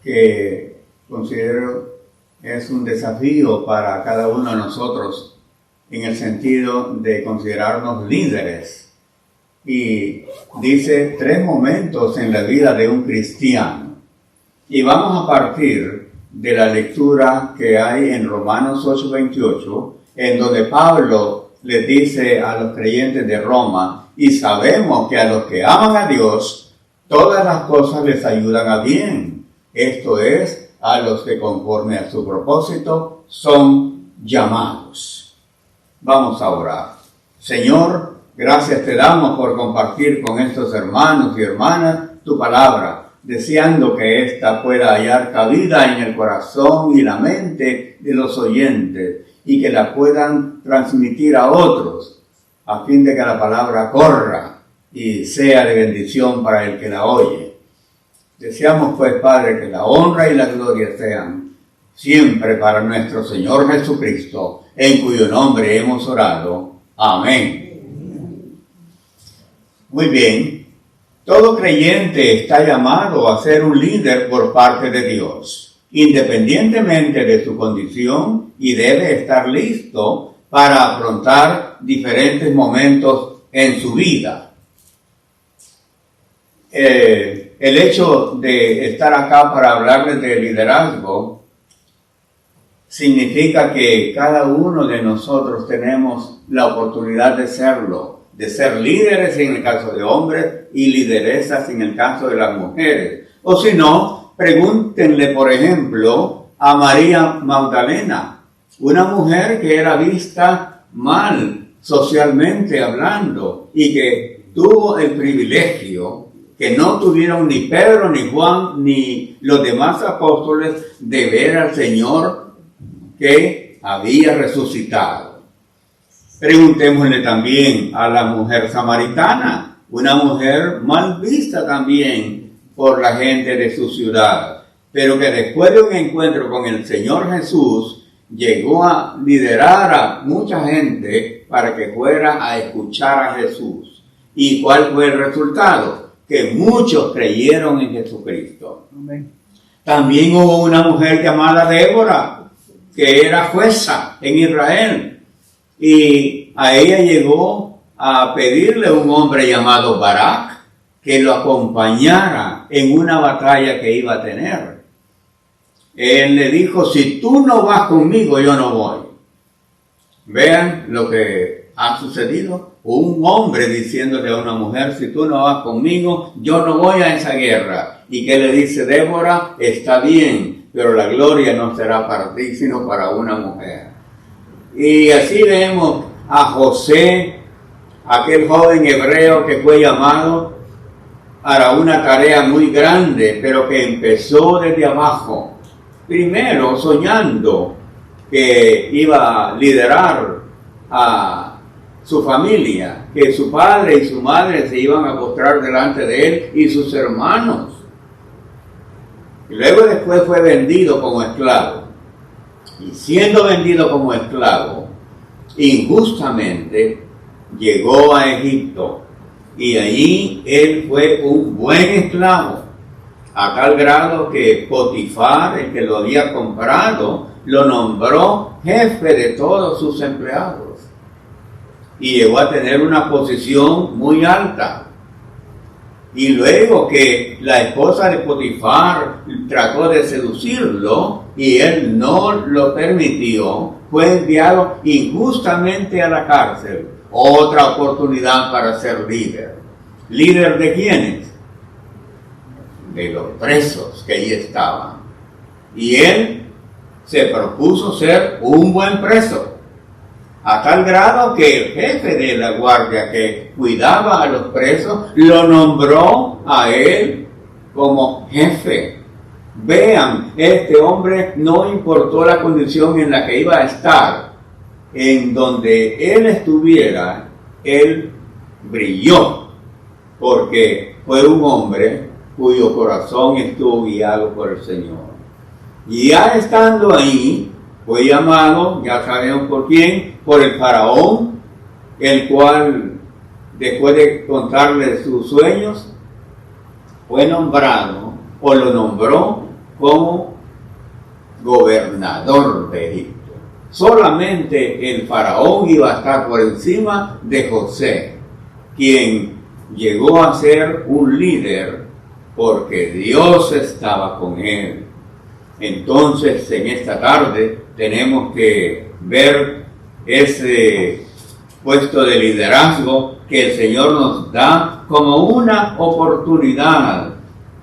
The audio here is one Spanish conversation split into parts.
que considero es un desafío para cada uno de nosotros en el sentido de considerarnos líderes. Y dice 3 momentos en la vida de un cristiano. Y vamos a partir de la lectura que hay en Romanos 8:28, en donde Pablo les dice a los creyentes de Roma: y sabemos que a los que aman a Dios, todas las cosas les ayudan a bien. Esto es, a los que conforme a su propósito son llamados. Vamos a orar. Señor, gracias te damos por compartir con estos hermanos y hermanas tu palabra, deseando que ésta pueda hallar cabida en el corazón y la mente de los oyentes y que la puedan transmitir a otros, a fin de que la palabra corra y sea de bendición para el que la oye. Deseamos pues, Padre, que la honra y la gloria sean siempre para nuestro Señor Jesucristo, en cuyo nombre hemos orado. Amén. Muy bien. Todo creyente está llamado a ser un líder por parte de Dios, independientemente de su condición, y debe estar listo para afrontar diferentes momentos en su vida. El hecho de estar acá para hablarles de liderazgo significa que cada uno de nosotros tenemos la oportunidad de serlo, de ser líderes en el caso de hombres y lideresas en el caso de las mujeres. O si no, pregúntenle, por ejemplo, a María Magdalena, una mujer que era vista mal socialmente hablando y que tuvo el privilegio que no tuvieron ni Pedro, ni Juan, ni los demás apóstoles de ver al Señor que había resucitado. Preguntémosle también a la mujer samaritana, una mujer mal vista también por la gente de su ciudad, pero que después de un encuentro con el Señor Jesús, llegó a liderar a mucha gente para que fuera a escuchar a Jesús. ¿Y cuál fue el resultado? Que muchos creyeron en Jesucristo. Amén. También hubo una mujer llamada Débora, que era jueza en Israel, y a ella llegó a pedirle un hombre llamado Barak que lo acompañara en una batalla que iba a tener. Él le dijo: si tú no vas conmigo, yo no voy. Vean lo que ha sucedido. Un hombre diciéndole a una mujer: si tú no vas conmigo, yo no voy a esa guerra. ¿Y qué le dice Débora? Está bien, pero la gloria no será para ti, sino para una mujer. Y así vemos a José, aquel joven hebreo que fue llamado para una tarea muy grande, pero que empezó desde abajo. Primero soñando que iba a liderar a su familia, que su padre y su madre se iban a postrar delante de él y sus hermanos. Y luego después fue vendido como esclavo. Y siendo vendido como esclavo, injustamente llegó a Egipto. Y allí él fue un buen esclavo, a tal grado que Potifar, el que lo había comprado, lo nombró jefe de todos sus empleados. Y llegó a tener una posición muy alta. Y luego que la esposa de Potifar trató de seducirlo y él no lo permitió, fue enviado injustamente a la cárcel. Otra oportunidad para ser líder. ¿Líder de quiénes? De los presos que allí estaban. Y él se propuso ser un buen preso, a tal grado que el jefe de la guardia que cuidaba a los presos lo nombró a él como jefe. Vean, este hombre no importó la condición en la que iba a estar, en donde él estuviera, él brilló, porque fue un hombre cuyo corazón estuvo guiado por el Señor. Y ya estando ahí, fue llamado, ya sabemos por quién, por el faraón, el cual, después de contarle sus sueños, fue nombrado, o lo nombró, como gobernador de Egipto. Solamente el faraón iba a estar por encima de José, quien llegó a ser un líder porque Dios estaba con él. Entonces, en esta tarde tenemos que ver ese puesto de liderazgo que el Señor nos da como una oportunidad,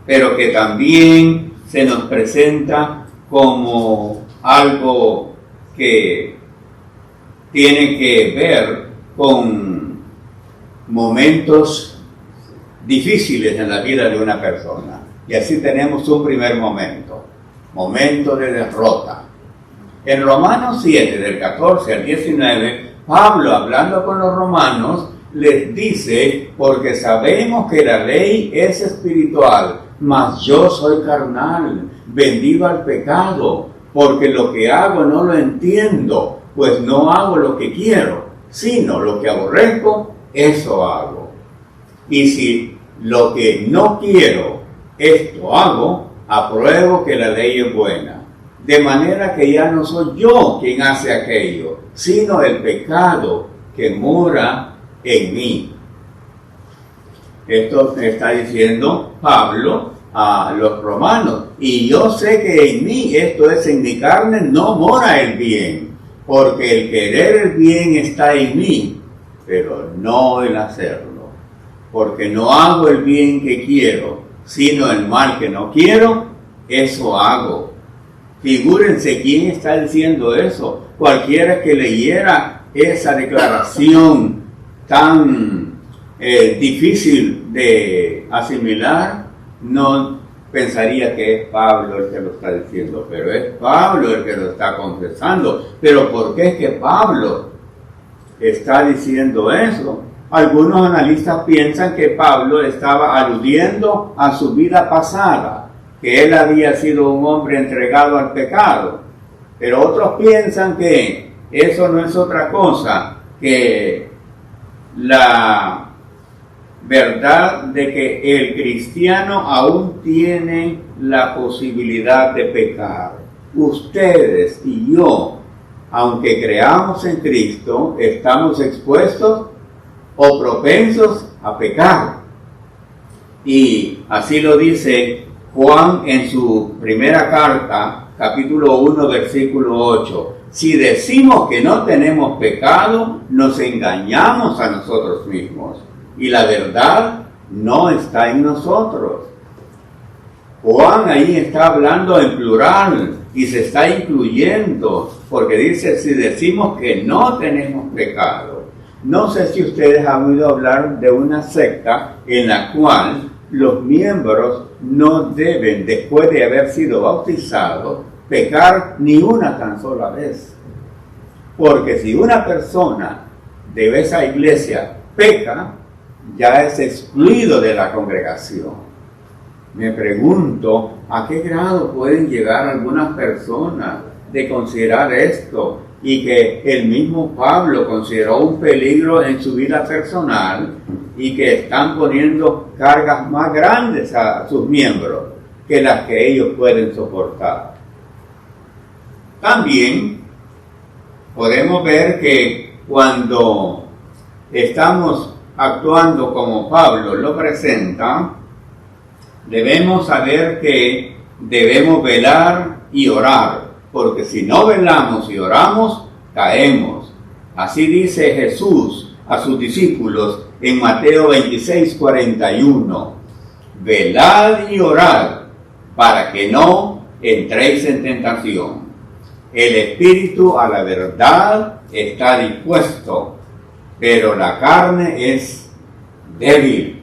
pero que también se nos presenta como algo que tiene que ver con momentos difíciles en la vida de una persona. Y así tenemos un primer momento de derrota. En Romanos 7, del 14 al 19, Pablo, hablando con los romanos, les dice: porque sabemos que la ley es espiritual, mas yo soy carnal, vendido al pecado, porque lo que hago no lo entiendo, pues no hago lo que quiero, sino lo que aborrezco, eso hago. Y si lo que no quiero, esto hago, apruebo que la ley es buena. De manera que ya no soy yo quien hace aquello, sino el pecado que mora en mí. Esto está diciendo Pablo a los romanos. Y yo sé que en mí, esto es en mi carne, no mora el bien, porque el querer el bien está en mí, pero no el hacerlo. Porque no hago el bien que quiero, sino el mal que no quiero, eso hago. Figúrense quién está diciendo eso. Cualquiera que leyera esa declaración tan difícil de asimilar, no pensaría que es Pablo el que lo está diciendo, pero es Pablo el que lo está confesando. Pero ¿por qué es que Pablo está diciendo eso? Algunos analistas piensan que Pablo estaba aludiendo a su vida pasada, que él había sido un hombre entregado al pecado. Pero otros piensan que eso no es otra cosa que la verdad de que el cristiano aún tiene la posibilidad de pecar. Ustedes y yo, aunque creamos en Cristo, estamos expuestos o propensos a pecar. Y así lo dice Juan en su primera carta, capítulo 1, versículo 8. Si decimos que no tenemos pecado, nos engañamos a nosotros mismos, y la verdad no está en nosotros. Juan ahí está hablando en plural y se está incluyendo, porque dice: si decimos que no tenemos pecado. No sé si ustedes han oído hablar de una secta en la cual los miembros no deben, después de haber sido bautizados, pecar ni una tan sola vez. Porque si una persona de esa iglesia peca, ya es excluido de la congregación. Me pregunto a qué grado pueden llegar algunas personas de considerar esto, y que el mismo Pablo consideró un peligro en su vida personal, y que están poniendo cargas más grandes a sus miembros que las que ellos pueden soportar. También podemos ver que cuando estamos actuando como Pablo lo presenta, debemos saber que debemos velar y orar, porque si no velamos y oramos, caemos. Así dice Jesús a sus discípulos en Mateo 26, 41. Velad y orad para que no entréis en tentación. El espíritu a la verdad está dispuesto, pero la carne es débil.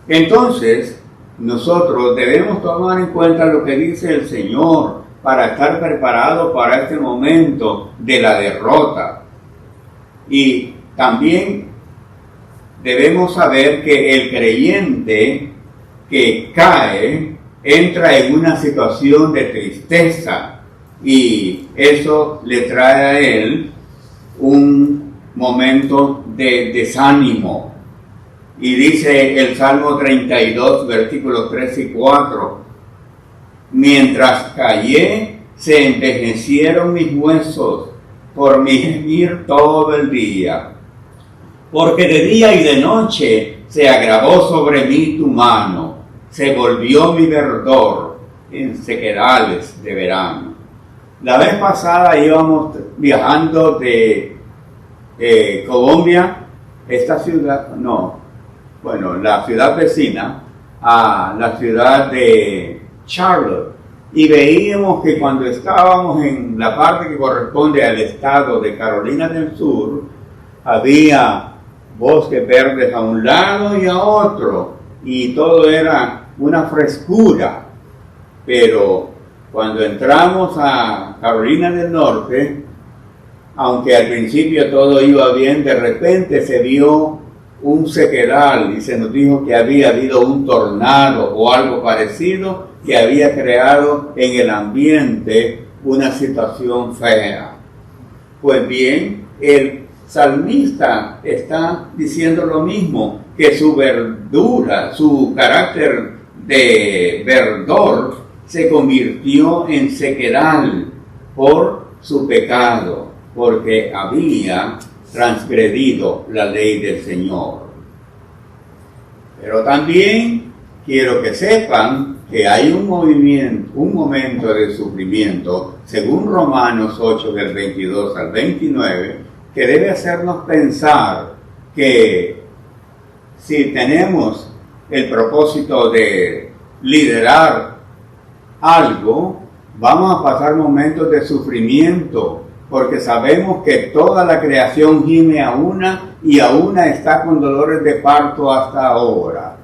Entonces, nosotros debemos tomar en cuenta lo que dice el Señor para estar preparados para este momento de la derrota. Y también debemos saber que el creyente que cae entra en una situación de tristeza, y eso le trae a él un momento de desánimo. Y dice el Salmo 32, versículos 3 y 4, Mientras callé, se envejecieron mis huesos por mi gemir todo el día. Porque de día y de noche se agravó sobre mí tu mano, se volvió mi verdor en sequedales de verano. La vez pasada íbamos viajando de Colombia, la ciudad vecina, a la ciudad de Charlotte, y veíamos que cuando estábamos en la parte que corresponde al estado de Carolina del Sur, había bosques verdes a un lado y a otro, y todo era una frescura. Pero cuando entramos a Carolina del Norte, aunque al principio todo iba bien, de repente se vio un sequedal y se nos dijo que había habido un tornado o algo parecido que había creado en el ambiente una situación fea. Pues bien, el salmista está diciendo lo mismo, que su verdura, su carácter de verdor se convirtió en sequedal por su pecado, porque había transgredido la ley del Señor. Pero también quiero que sepan que hay un momento de sufrimiento, según Romanos 8, del 22 al 29, que debe hacernos pensar que si tenemos el propósito de liderar algo, vamos a pasar momentos de sufrimiento, porque sabemos que toda la creación gime a una y a una está con dolores de parto hasta ahora.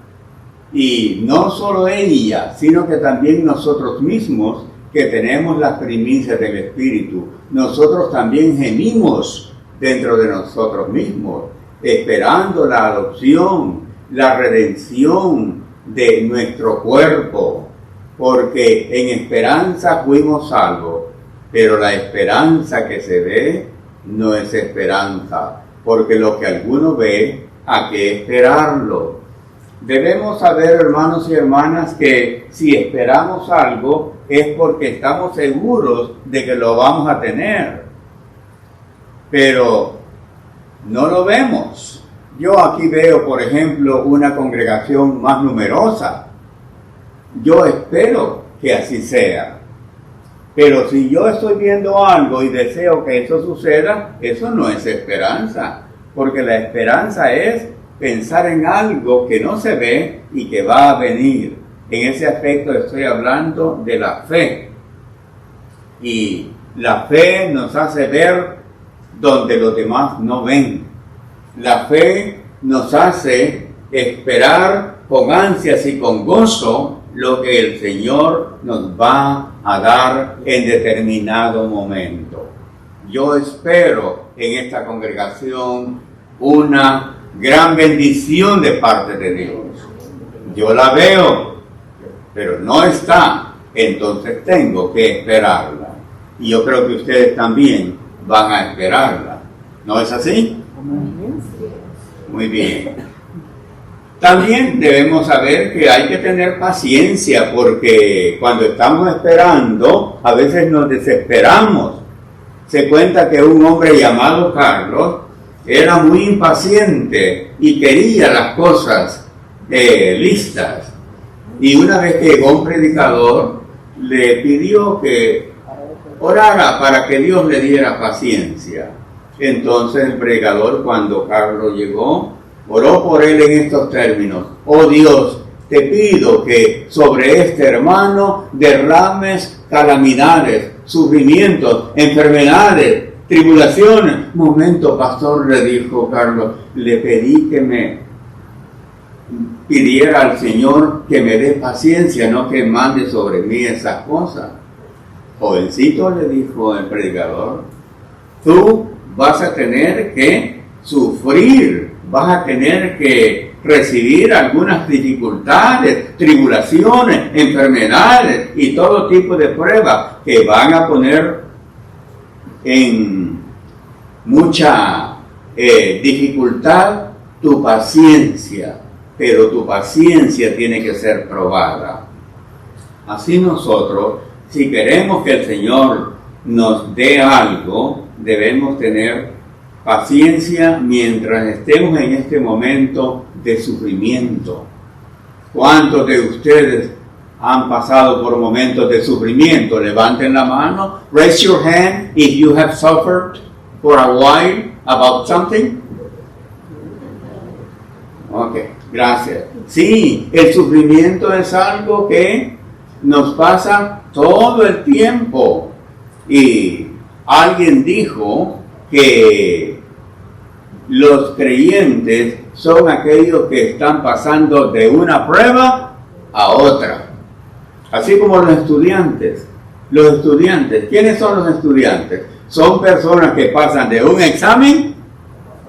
Y no solo ella, sino que también nosotros mismos, que tenemos las primicias del Espíritu, nosotros también gemimos dentro de nosotros mismos, esperando la adopción, la redención de nuestro cuerpo, porque en esperanza fuimos salvos, pero la esperanza que se ve no es esperanza, porque lo que alguno ve, ¿a qué esperarlo? Debemos saber, hermanos y hermanas, que si esperamos algo es porque estamos seguros de que lo vamos a tener, pero no lo vemos. Yo aquí veo, por ejemplo, una congregación más numerosa. Yo espero que así sea. Pero si yo estoy viendo algo y deseo que eso suceda, eso no es esperanza, porque la esperanza es pensar en algo que no se ve y que va a venir. En ese aspecto estoy hablando de la fe. Y la fe nos hace ver donde los demás no ven. La fe nos hace esperar con ansias y con gozo lo que el Señor nos va a dar en determinado momento. Yo espero en esta congregación una gran bendición de parte de Dios. Yo la veo, pero no está, entonces tengo que esperarla. Y yo creo que ustedes también van a esperarla. ¿No es así? Muy bien. También debemos saber que hay que tener paciencia, porque cuando estamos esperando, a veces nos desesperamos. Se cuenta que un hombre llamado Carlos era muy impaciente y quería las cosas listas. Y una vez que llegó un predicador, le pidió que orara para que Dios le diera paciencia. Entonces el predicador, cuando Carlos llegó, oró por él en estos términos: oh Dios, te pido que sobre este hermano derrames calamidades, sufrimientos, enfermedades, tribulaciones. Momento, pastor, le dijo Carlos, le pedí que me pidiera al Señor que me dé paciencia, no que mande sobre mí esas cosas. Jovencito, le dijo el predicador, tú vas a tener que sufrir, vas a tener que recibir algunas dificultades, tribulaciones, enfermedades y todo tipo de pruebas que van a poner en mucha dificultad tu paciencia, pero tu paciencia tiene que ser probada. Así nosotros, si queremos que el Señor nos dé algo, debemos tener paciencia mientras estemos en este momento de sufrimiento. ¿Cuántos de ustedes han pasado por momentos de sufrimiento? Levanten la mano. Raise your hand if you have suffered for a while about something. Ok, gracias. Sí, el sufrimiento es algo que nos pasa todo el tiempo. Y alguien dijo que los creyentes son aquellos que están pasando de una prueba a otra. Así como los estudiantes. Los estudiantes, ¿quiénes son los estudiantes? Son personas que pasan de un examen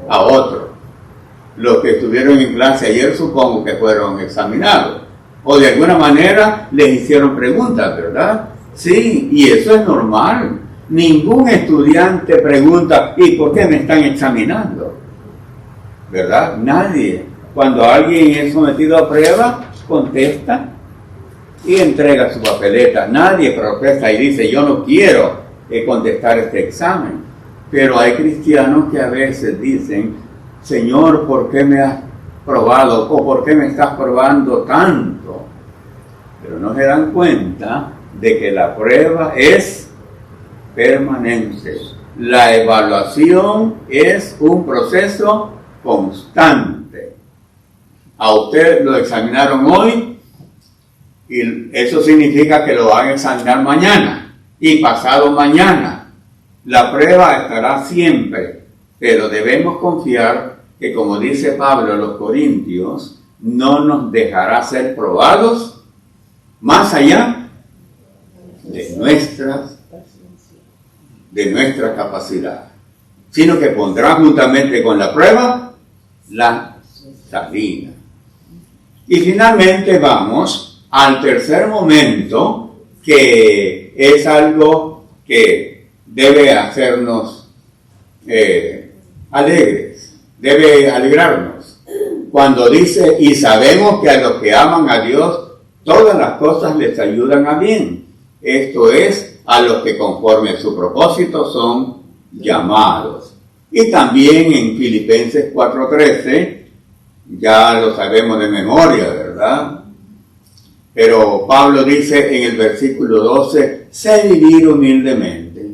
a otro. Los que estuvieron en clase ayer supongo que fueron examinados. O de alguna manera les hicieron preguntas, ¿verdad? Sí, y eso es normal. Ningún estudiante pregunta, ¿y por qué me están examinando? ¿Verdad? Nadie. Cuando alguien es sometido a prueba, contesta y entrega su papeleta. Nadie protesta y dice, yo no quiero contestar este examen. Pero hay cristianos que a veces dicen, Señor, ¿por qué me has probado? ¿O por qué me estás probando tanto? Pero no se dan cuenta de que la prueba es permanente. La evaluación es un proceso constante. A usted lo examinaron hoy y eso significa que lo van a examinar mañana y pasado mañana. La prueba estará siempre, pero debemos confiar que, como dice Pablo a los Corintios, no nos dejará ser probados más allá de nuestra capacidad, sino que pondrá juntamente con la prueba la salida. Y finalmente vamos al tercer momento, que es algo que debe hacernos alegres, debe alegrarnos. Cuando dice, y sabemos que a los que aman a Dios, todas las cosas les ayudan a bien. Esto es, a los que conforme a su propósito son llamados. Y también en Filipenses 4:13, ya lo sabemos de memoria, ¿verdad? Pero Pablo dice en el versículo 12, sé vivir humildemente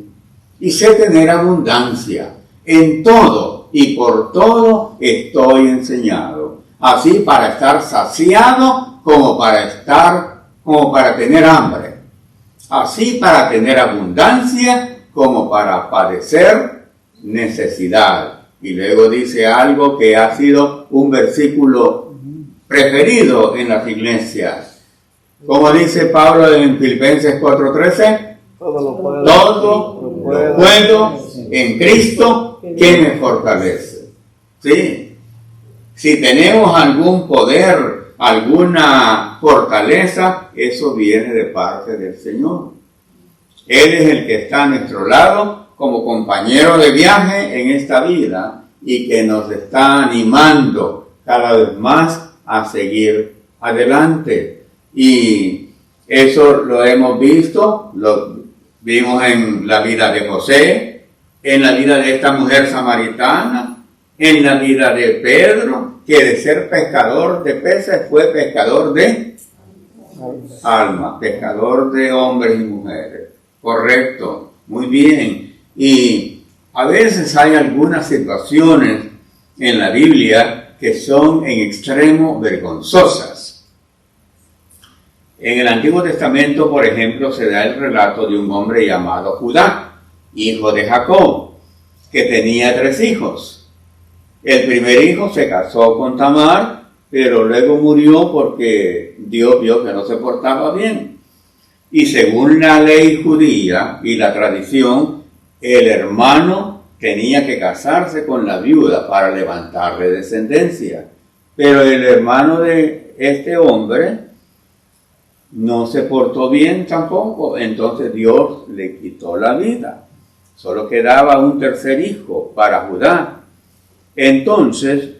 y sé tener abundancia. En todo y por todo estoy enseñado, así para estar saciado como para tener hambre, así para tener abundancia como para padecer necesidad. Y luego dice algo que ha sido un versículo preferido en las iglesias. Como dice Pablo en Filipenses 4:13, todo lo puedo en Cristo que me fortalece. ¿Sí? Si tenemos algún poder, alguna fortaleza, eso viene de parte del Señor. Él es el que está a nuestro lado como compañero de viaje en esta vida y que nos está animando cada vez más a seguir adelante. Y eso lo hemos visto, lo vimos en la vida de José, en la vida de esta mujer samaritana, en la vida de Pedro, que de ser pescador de peces fue pescador de almas, pescador de hombres y mujeres. Correcto, muy bien. Y a veces hay algunas situaciones en la Biblia que son en extremo vergonzosas. En el Antiguo Testamento, por ejemplo, se da el relato de un hombre llamado Judá, hijo de Jacob, que tenía 3 hijos. El primer hijo se casó con Tamar, pero luego murió porque Dios vio que no se portaba bien. Y según la ley judía y la tradición, el hermano tenía que casarse con la viuda para levantarle descendencia. Pero el hermano de este hombre no se portó bien tampoco, entonces Dios le quitó la vida. Solo quedaba un tercer hijo para Judá. Entonces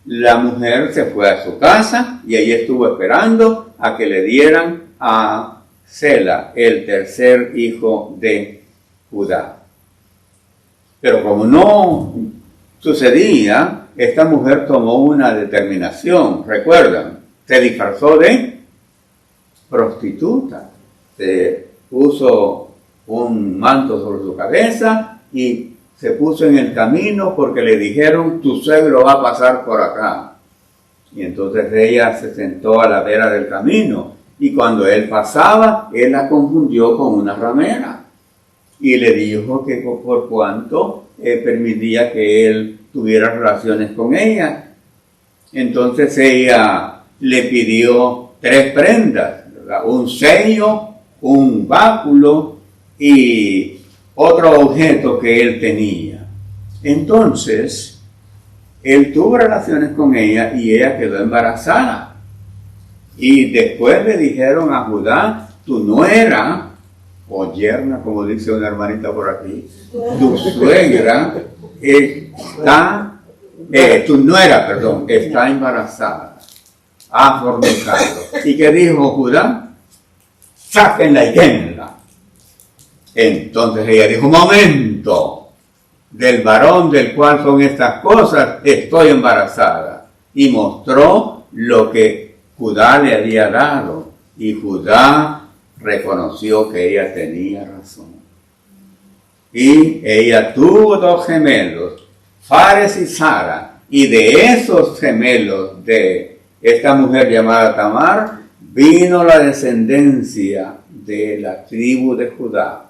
la mujer se fue a su casa y ahí estuvo esperando a que le dieran a Sela, el tercer hijo de Judá. Pero como no sucedía, esta mujer tomó una determinación. Recuerdan, se disfrazó de prostituta. Se puso un manto sobre su cabeza y se puso en el camino porque le dijeron, tu suegro va a pasar por acá. Y entonces ella se sentó a la vera del camino y cuando él pasaba, él la confundió con una ramera y le dijo que por cuanto permitía que él tuviera relaciones con ella. Entonces ella le pidió 3 prendas, ¿verdad? Un sello, un báculo y otro objeto que él tenía. Entonces, él tuvo relaciones con ella y ella quedó embarazada. Y después le dijeron a Judá, tu nuera, o yerna, como dice una hermanita por aquí, tu suegra está, tu nuera, perdón, está embarazada, ha fornicado. ¿Y qué dijo Judá? Sáquenla y quémenla. Entonces ella dijo, momento, del varón del cual son estas cosas, estoy embarazada. Y mostró lo que Judá le había dado. Y Judá reconoció que ella tenía razón. Y ella tuvo 2 gemelos, Fares y Zara. Y de esos gemelos de esta mujer llamada Tamar, vino la descendencia de la tribu de Judá.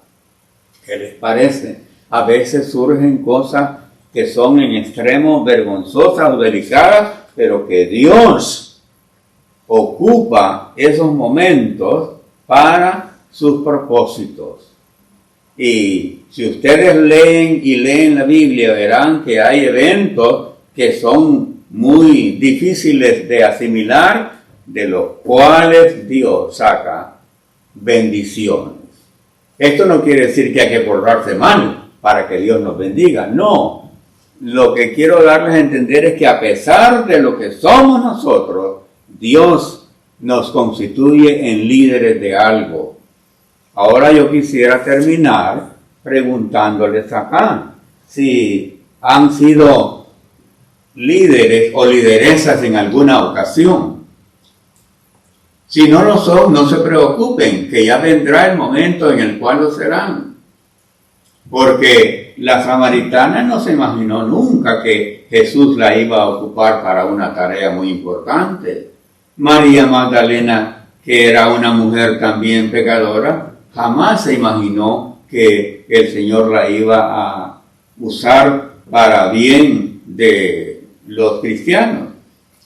¿Qué les parece? A veces surgen cosas que son en extremo vergonzosas o delicadas, pero que Dios ocupa esos momentos para sus propósitos. Y si ustedes leen la Biblia, verán que hay eventos que son muy difíciles de asimilar, de los cuales Dios saca bendiciones. Esto no quiere decir que hay que portarse mal para que Dios nos bendiga, no. Lo que quiero darles a entender es que a pesar de lo que somos nosotros, Dios nos constituye en líderes de algo. Ahora yo quisiera terminar preguntándoles acá si han sido líderes o lideresas en alguna ocasión. Si no lo son, no se preocupen, que ya vendrá el momento en el cual lo serán. Porque la samaritana no se imaginó nunca que Jesús la iba a ocupar para una tarea muy importante. María Magdalena, que era una mujer también pecadora, jamás se imaginó que el Señor la iba a usar para bien de los cristianos.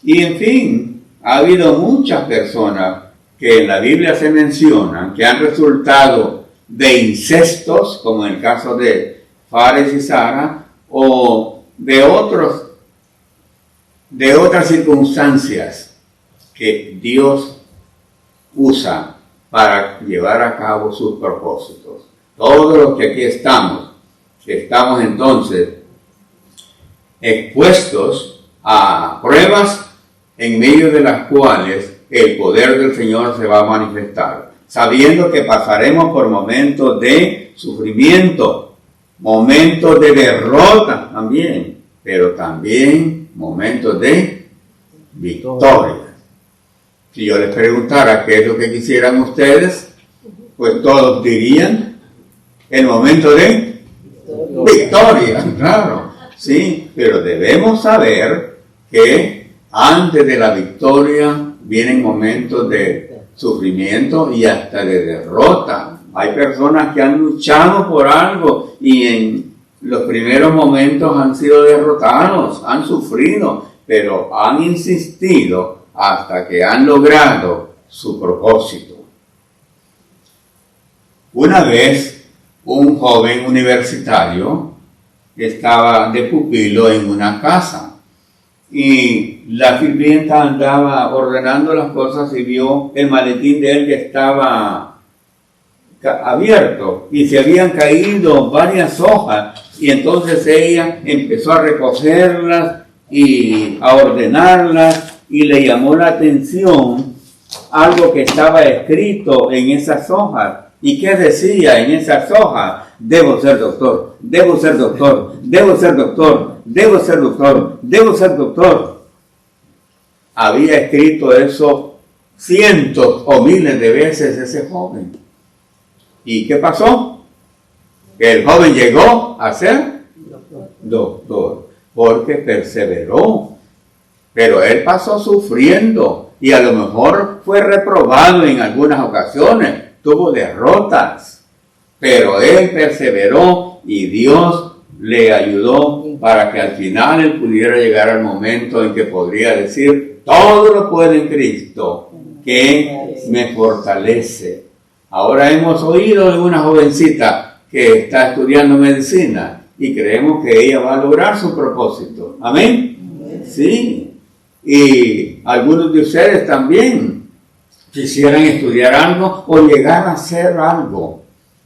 Y en fin, ha habido muchas personas que en la Biblia se mencionan que han resultado de incestos, como en el caso de Fares y Zara, o de otras circunstancias que Dios usa para llevar a cabo sus propósitos. Todos los que aquí estamos entonces expuestos a pruebas en medio de las cuales el poder del Señor se va a manifestar, sabiendo que pasaremos por momentos de sufrimiento, momentos de derrota también, pero también momentos de victoria. Si yo les preguntara qué es lo que quisieran ustedes, pues todos dirían el momento de victoria, claro, sí, pero debemos saber que antes de la victoria vienen momentos de sufrimiento y hasta de derrota. Hay personas que han luchado por algo y en los primeros momentos han sido derrotados, han sufrido, pero han insistido hasta que han logrado su propósito. Una vez, un joven universitario estaba de pupilo en una casa y la sirvienta andaba ordenando las cosas y vio el maletín de él que estaba abierto y se habían caído varias hojas y entonces ella empezó a recogerlas y a ordenarlas y le llamó la atención algo que estaba escrito en esas hojas. ¿Y qué decía en esas hojas? Debo ser doctor, debo ser doctor, debo ser doctor, debo ser doctor, debo ser doctor. Había escrito eso cientos o miles de veces ese joven. ¿Y qué pasó? Que el joven llegó a ser doctor, porque perseveró. Pero él pasó sufriendo y a lo mejor fue reprobado en algunas ocasiones, tuvo derrotas, pero él perseveró y Dios le ayudó para que al final él pudiera llegar al momento en que podría decir: todo lo puedo en Cristo que me fortalece. Ahora hemos oído de una jovencita que está estudiando medicina y creemos que ella va a lograr su propósito. ¿Amén? Sí. Y algunos de ustedes también quisieran estudiar algo o llegar a hacer algo.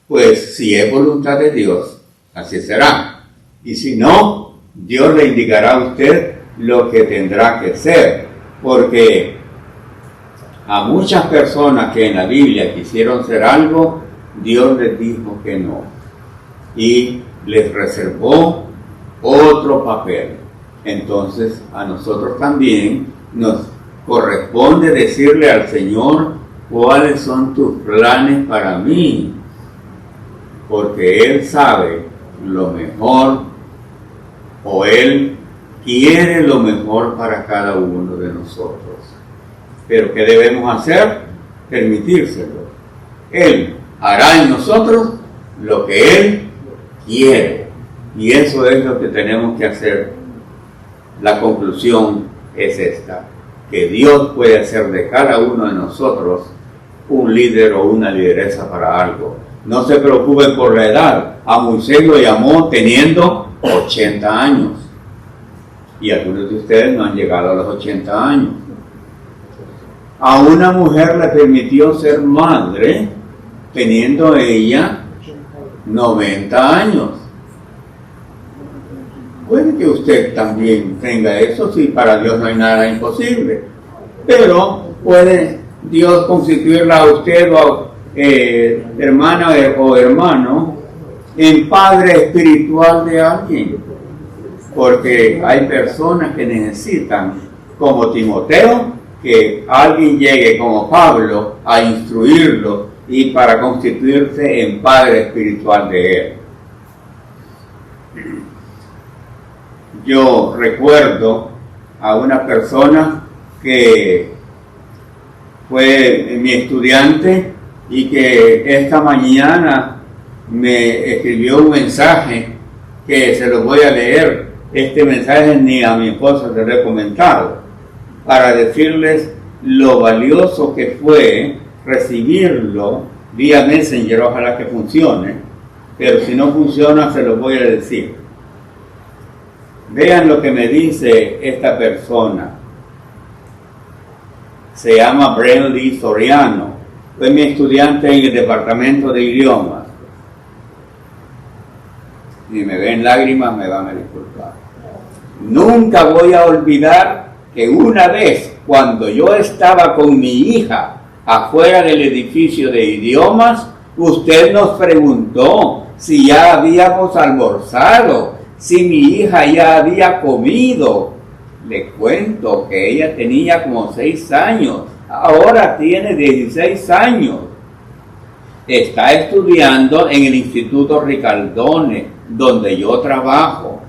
Pues si es voluntad de Dios, así será. Y si no, Dios le indicará a usted lo que tendrá que hacer. Porque a muchas personas que en la Biblia quisieron ser algo, Dios les dijo que no. Y les reservó otro papel. Entonces a nosotros también nos corresponde decirle al Señor: ¿cuáles son tus planes para mí? Porque Él sabe lo mejor, o Él quiere lo mejor para cada uno de nosotros. Pero ¿qué debemos hacer? Permitírselo. Él hará en nosotros lo que Él quiere. Y eso es lo que tenemos que hacer. La conclusión es esta: que Dios puede hacer de cada uno de nosotros un líder o una lideresa para algo. No se preocupen por la edad. A Moisés lo llamó teniendo 80 años. Y algunos de ustedes no han llegado a los 80 años. A una mujer le permitió ser madre teniendo ella 90 años. Puede que usted también tenga eso, si para Dios no hay nada imposible. Pero puede Dios constituirla a usted o hermana o hermano en padre espiritual de alguien. Porque hay personas que necesitan, como Timoteo, que alguien llegue como Pablo a instruirlo y para constituirse en padre espiritual de él. Yo recuerdo a una persona que fue mi estudiante y que esta mañana me escribió un mensaje que se lo voy a leer. Este mensaje ni a mi esposa se lo he comentado, para decirles lo valioso que fue recibirlo vía Messenger. Ojalá que funcione, pero si no funciona se lo voy a decir. Vean lo que me dice esta persona. Se llama Brenly Soriano. Fue mi estudiante en el departamento de idiomas. Si me ven lágrimas me van a disculpar. Nunca voy a olvidar que una vez, cuando yo estaba con mi hija afuera del edificio de idiomas, usted nos preguntó si ya habíamos almorzado, si mi hija ya había comido. Le cuento que ella tenía como 6 años, ahora tiene 16 años. Está estudiando en el Instituto Ricaldone, donde yo trabajo.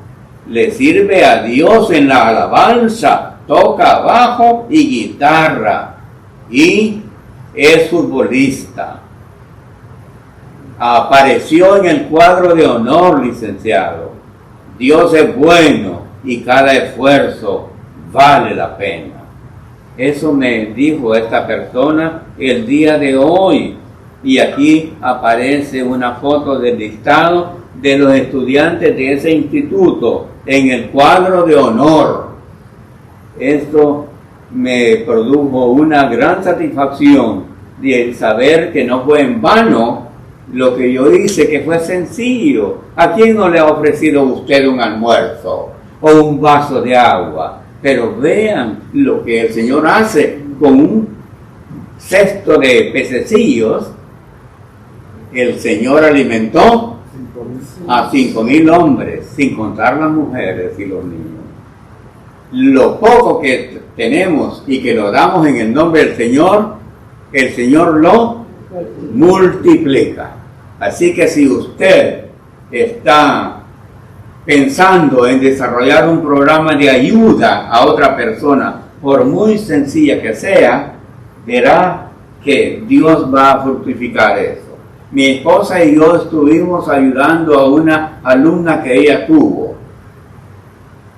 Le sirve a Dios en la alabanza, toca bajo y guitarra, y es futbolista. Apareció en el cuadro de honor, licenciado. Dios es bueno y cada esfuerzo vale la pena. Eso me dijo esta persona el día de hoy. Y aquí aparece una foto del listado de los estudiantes de ese instituto en el cuadro de honor. Esto me produjo una gran satisfacción de saber que no fue en vano lo que yo hice, que fue sencillo. ¿A quién no le ha ofrecido usted un almuerzo o un vaso de agua? Pero vean lo que el Señor hace con un cesto de pececillos, el Señor alimentó a 5,000 hombres, sin contar las mujeres y los niños. Lo poco que tenemos y que lo damos en el nombre del Señor, el Señor lo multiplica. Así que si usted está pensando en desarrollar un programa de ayuda a otra persona, por muy sencilla que sea, verá que Dios va a fructificar eso. Mi esposa y yo estuvimos ayudando a una alumna que ella tuvo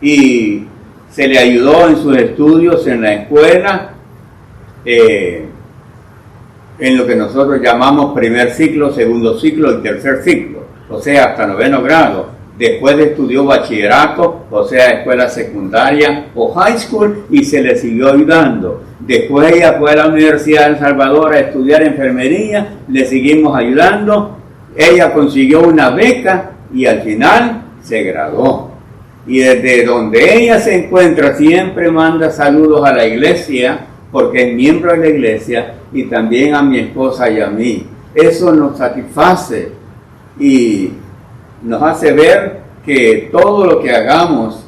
y se le ayudó en sus estudios en la escuela, en lo que nosotros llamamos primer ciclo, segundo ciclo y tercer ciclo, o sea, hasta 9º grado. Después estudió bachillerato, o sea, escuela secundaria o high school, y se le siguió ayudando. Después ella fue a la Universidad de El Salvador a estudiar enfermería, le seguimos ayudando. Ella consiguió una beca y al final se graduó. Y desde donde ella se encuentra siempre manda saludos a la iglesia, porque es miembro de la iglesia, y también a mi esposa y a mí. Eso nos satisface y nos hace ver que todo lo que hagamos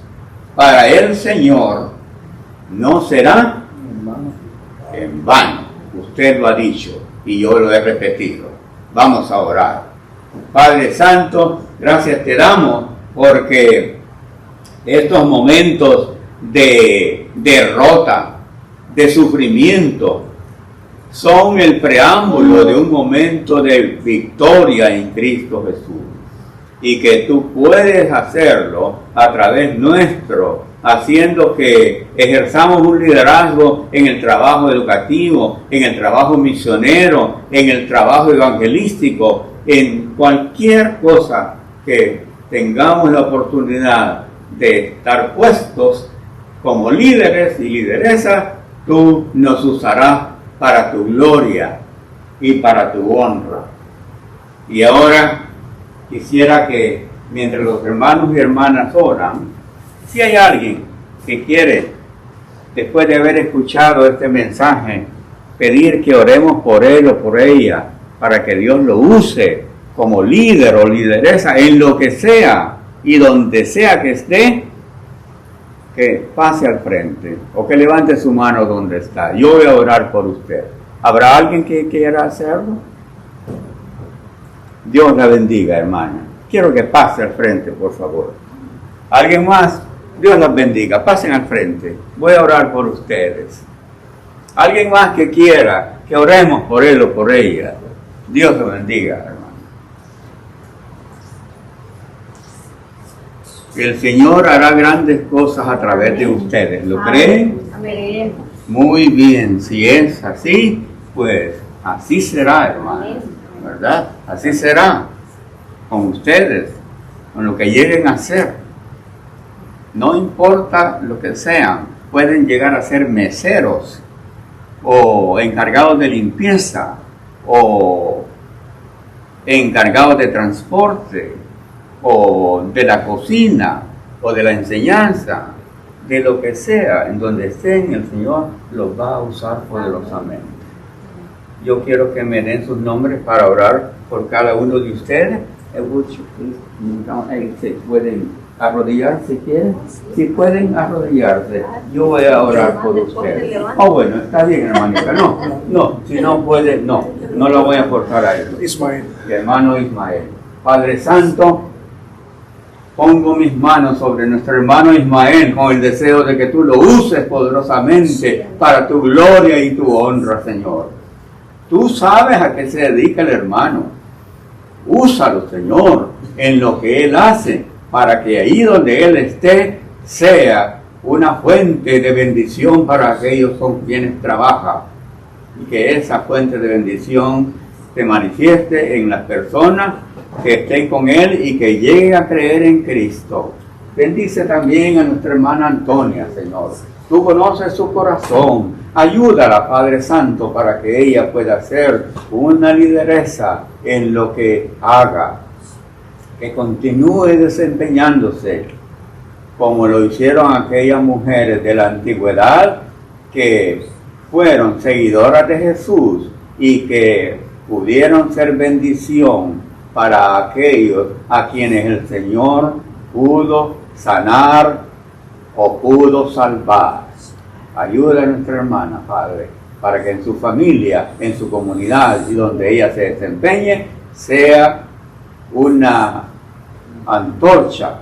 para el Señor no será en vano. Usted lo ha dicho y yo lo he repetido. Vamos a orar. Padre Santo, gracias te damos porque estos momentos de derrota, de sufrimiento, son el preámbulo de un momento de victoria en Cristo Jesús. Y que tú puedes hacerlo a través nuestro, haciendo que ejerzamos un liderazgo en el trabajo educativo, en el trabajo misionero, en el trabajo evangelístico, en cualquier cosa que tengamos la oportunidad de estar puestos como líderes y lideresas, tú nos usarás para tu gloria y para tu honra. Y ahora quisiera que mientras los hermanos y hermanas oran, si hay alguien que quiere, después de haber escuchado este mensaje, pedir que oremos por él o por ella, para que Dios lo use como líder o lideresa en lo que sea y donde sea que esté, que pase al frente o que levante su mano donde está. Yo voy a orar por usted. ¿Habrá alguien que quiera hacerlo? Dios la bendiga, hermana. Quiero que pase al frente, por favor. ¿Alguien más? Dios las bendiga. Pasen al frente. Voy a orar por ustedes. ¿Alguien más que quiera que oremos por él o por ella? Dios la bendiga, hermano. El Señor hará grandes cosas a través de ustedes. ¿Lo creen? Amén. Muy bien. Si es así, pues así será, hermano. ¿Verdad? Así será con ustedes, con lo que lleguen a ser. No importa lo que sean, pueden llegar a ser meseros o encargados de limpieza o encargados de transporte o de la cocina o de la enseñanza, de lo que sea, en donde estén, el Señor los va a usar poderosamente. Yo quiero que me den sus nombres para orar por cada uno de ustedes. Se pueden arrodillar si quieren. Si pueden arrodillarse, yo voy a orar por ustedes. Oh, bueno, está bien, hermanita. No, si no puede, no lo voy a forzar a eso. Ismael. Hermano Ismael. Padre Santo, pongo mis manos sobre nuestro hermano Ismael con el deseo de que tú lo uses poderosamente para tu gloria y tu honra, Señor. Tú sabes a qué se dedica el hermano. Úsalo, Señor, en lo que él hace, para que ahí donde él esté sea una fuente de bendición para aquellos con quienes trabaja. Y que esa fuente de bendición se manifieste en las personas que estén con él y que lleguen a creer en Cristo. Bendice también a nuestra hermana Antonia, Señor. Tú conoces su corazón. Ayúdala, Padre Santo, para que ella pueda ser una lideresa en lo que haga. Que continúe desempeñándose como lo hicieron aquellas mujeres de la antigüedad que fueron seguidoras de Jesús y que pudieron ser bendición para aquellos a quienes el Señor pudo sanar o pudo salvar. Ayuda a nuestra hermana, Padre, para que en su familia, en su comunidad y donde ella se desempeñe, sea una antorcha,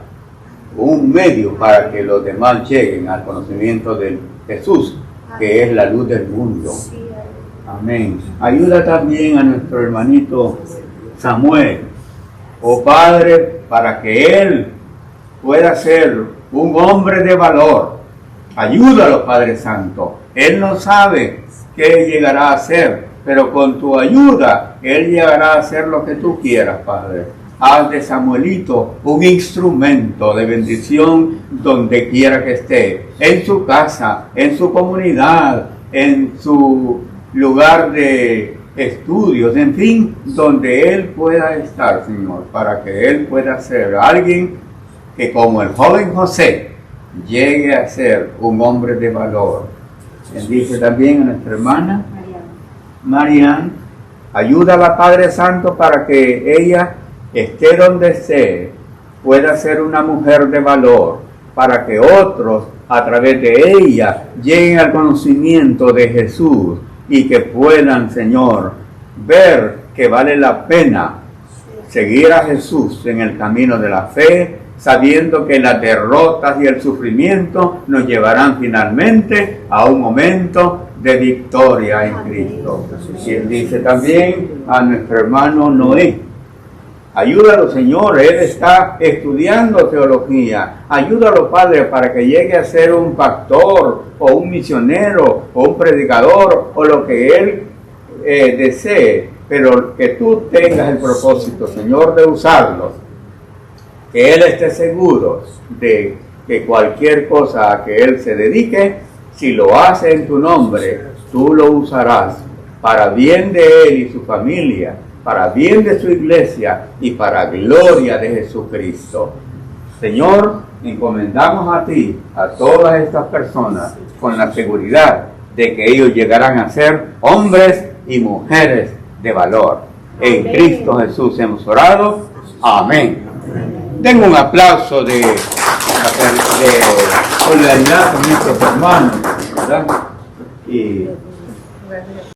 un medio para que los demás lleguen al conocimiento de Jesús, que es la luz del mundo. Amén. Ayuda también a nuestro hermanito Samuel, oh Padre, para que él pueda ser un hombre de valor. Ayúdalo, Padre Santo. Él no sabe qué llegará a hacer, pero con tu ayuda, él llegará a hacer lo que tú quieras, Padre. Haz de Samuelito un instrumento de bendición donde quiera que esté, en su casa, en su comunidad, en su lugar de estudios, en fin, donde él pueda estar, Señor, para que él pueda ser alguien que, como el joven José, llegue a ser un hombre de valor. Bendice también a nuestra hermana Marian. Ayúdala, Padre Santo, para que ella esté donde esté, pueda ser una mujer de valor, para que otros a través de ella lleguen al conocimiento de Jesús y que puedan, Señor, ver que vale la pena seguir a Jesús en el camino de la fe, sabiendo que las derrotas y el sufrimiento nos llevarán finalmente a un momento de victoria en Cristo. Y él dice también a nuestro hermano Noé: ayúdalo, Señor, él está estudiando teología. Ayúdalo, Padre, para que llegue a ser un pastor o un misionero o un predicador o lo que él desee, pero que tú tengas el propósito, Señor, de usarlo. Que él esté seguro de que cualquier cosa a que él se dedique, si lo hace en tu nombre, tú lo usarás para bien de él y su familia, para bien de su iglesia y para gloria de Jesucristo. Señor, encomendamos a ti, a todas estas personas, con la seguridad de que ellos llegarán a ser hombres y mujeres de valor. En Cristo Jesús hemos orado. Amén. Den un aplauso de solidaridad con nuestros hermanos, ¿verdad? Y